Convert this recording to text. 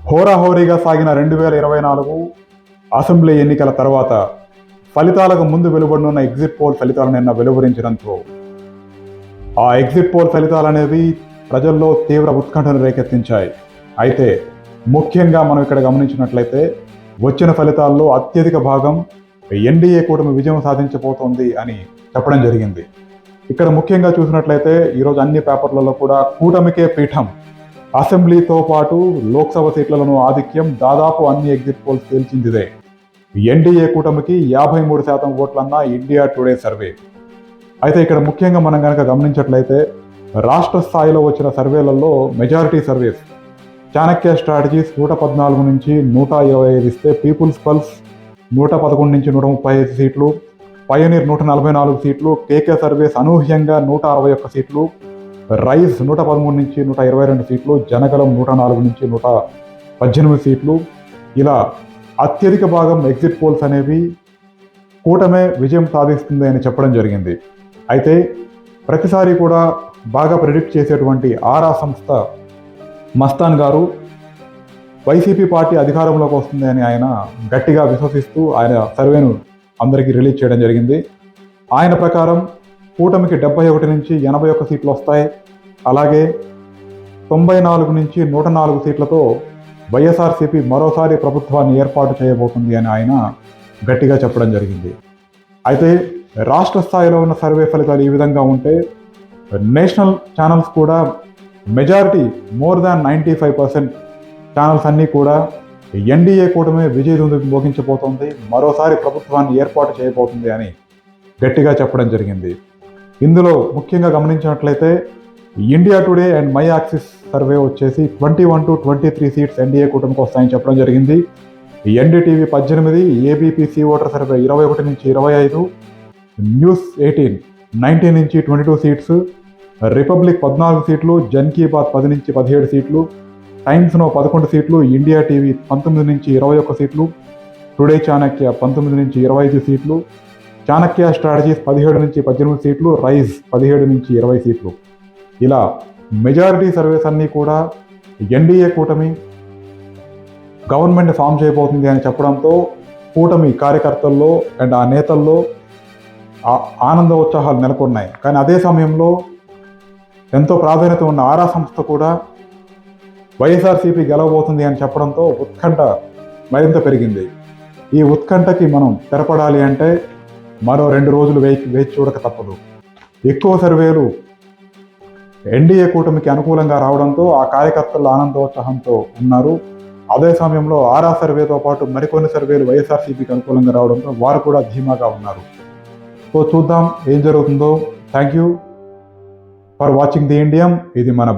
హోరాహోరీగా సాగిన 2024 అసెంబ్లీ ఎన్నికల తర్వాత ఫలితాలకు ముందు వెలువడనున్న ఎగ్జిట్ పోల్ ఫలితాలు నిన్న వెలువరించడంతో ఆ ఎగ్జిట్ పోల్ ఫలితాలు అనేవి ప్రజల్లో తీవ్ర ఉత్కంఠను రేకెత్తించాయి. అయితే ముఖ్యంగా మనం ఇక్కడ గమనించినట్లయితే వచ్చిన ఫలితాల్లో అత్యధిక భాగం ఎన్డీఏ కూటమి విజయం సాధించబోతోంది అని చెప్పడం జరిగింది. ఇక్కడ ముఖ్యంగా చూసినట్లయితే ఈరోజు అన్ని పేపర్లలో కూడా కూటమికే పీఠం, అసెంబ్లీతో పాటు లోక్సభ సీట్లలోనూ ఆధిక్యం దాదాపు అన్ని ఎగ్జిట్ పోల్స్ తేల్చిందిదే. ఎన్డీఏ కూటమికి 53% ఓట్లన్న ఇండియా టుడే సర్వే. అయితే ఇక్కడ ముఖ్యంగా మనం కనుక గమనించట్లయితే రాష్ట్ర స్థాయిలో వచ్చిన సర్వేలలో మెజారిటీ సర్వేస్ చాణక్య స్ట్రాటజీస్ 114 నుంచి 125 ఇస్తే, పీపుల్స్ పల్స్ 111 నుంచి 135 సీట్లు, పయనీర్ 144 సీట్లు, కేకే సర్వేస్ అనూహ్యంగా 161 సీట్లు, రైస్ 113 నుంచి 122 సీట్లు, జనగలం 104 నుంచి 118 సీట్లు. ఇలా అత్యధిక భాగం ఎగ్జిట్ పోల్స్ అనేవి కూటమే విజయం సాధిస్తుంది అని చెప్పడం జరిగింది. అయితే ప్రతిసారి కూడా బాగా ప్రెడిక్ట్ చేసేటువంటి ఆరా సంస్థ మస్తాన్ గారు వైసీపీ పార్టీ అధికారంలోకి వస్తుంది అని ఆయన గట్టిగా విశ్వసిస్తూ ఆయన సర్వేను అందరికీ రిలీజ్ చేయడం జరిగింది. ఆయన ప్రకారం కూటమికి 71 నుంచి 81 సీట్లు వస్తాయి. అలాగే 94 నుంచి 104 సీట్లతో వైఎస్ఆర్సీపీ మరోసారి ప్రభుత్వాన్ని ఏర్పాటు చేయబోతుంది అని ఆయన గట్టిగా చెప్పడం జరిగింది. అయితే రాష్ట్ర స్థాయిలో ఉన్న సర్వే ఫలితాలు ఈ విధంగా ఉంటే, నేషనల్ ఛానల్స్ కూడా మెజారిటీ మోర్ దాన్ 95% ఛానల్స్ అన్నీ కూడా ఎన్డీఏ కూటమే విజయదుందుకు మోగించబోతోంది, మరోసారి ప్రభుత్వాన్ని ఏర్పాటు చేయబోతుంది అని గట్టిగా చెప్పడం జరిగింది. ఇందులో ముఖ్యంగా గమనించినట్లయితే India today and my axis survey వచ్చేసి 21 to 23 సీట్స్ ఎన్డీఏ కూటమికి వస్తాయని చెప్పడం జరిగింది. ఎన్డీటీవీ 18, ఏబీపీ ఓటర్ సర్వే 21 నుంచి 25, న్యూస్ 18 19 నుంచి 22 సీట్స్, రిపబ్లిక్ 14 సీట్లు, జన్ కీ బాత్ 10 నుంచి 17 సీట్లు, టైమ్స్లో 11 సీట్లు, ఇండియా టీవీ 19 నుంచి 21 సీట్లు, టుడే చాణక్య 19 నుంచి 25 సీట్లు, చాణక్య స్ట్రాటజీస్ 17 నుంచి 18 సీట్లు, రైజ్ 17 నుంచి 20 సీట్లు. ఇలా మెజారిటీ సర్వేస్ అన్నీ కూడా ఎన్డీఏ కూటమి గవర్నమెంట్ ఫామ్ చేయబోతుంది అని చెప్పడంతో కూటమి కార్యకర్తల్లో అండ్ ఆ నేతల్లో ఆనంద ఉత్సాహాలు నెలకొన్నాయి. కానీ అదే సమయంలో ఎంతో ప్రాధాన్యత ఉన్న ఆరా సంస్థ కూడా వైఎస్ఆర్సీపీ గెలవబోతుంది అని చెప్పడంతో ఉత్కంఠ మరింత పెరిగింది. ఈ ఉత్కంఠకి మనం తెరపడాలి అంటే మరో 2 రోజులు వేచి చూడక తప్పదు. ఎక్కువ సర్వేలు ఎన్డీఏ కూటమికి అనుకూలంగా రావడంతో ఆ కార్యకర్తలు ఆనందోత్సాహంతో ఉన్నారు. అదే సమయంలో ఆరా సర్వేతో పాటు మరికొన్ని సర్వేలు వైఎస్ఆర్సీపీకి అనుకూలంగా రావడంతో వారు కూడా ధీమాగా ఉన్నారు. సో చూద్దాం ఏం జరుగుతుందో. Thank you for watching the indium. ఇది మన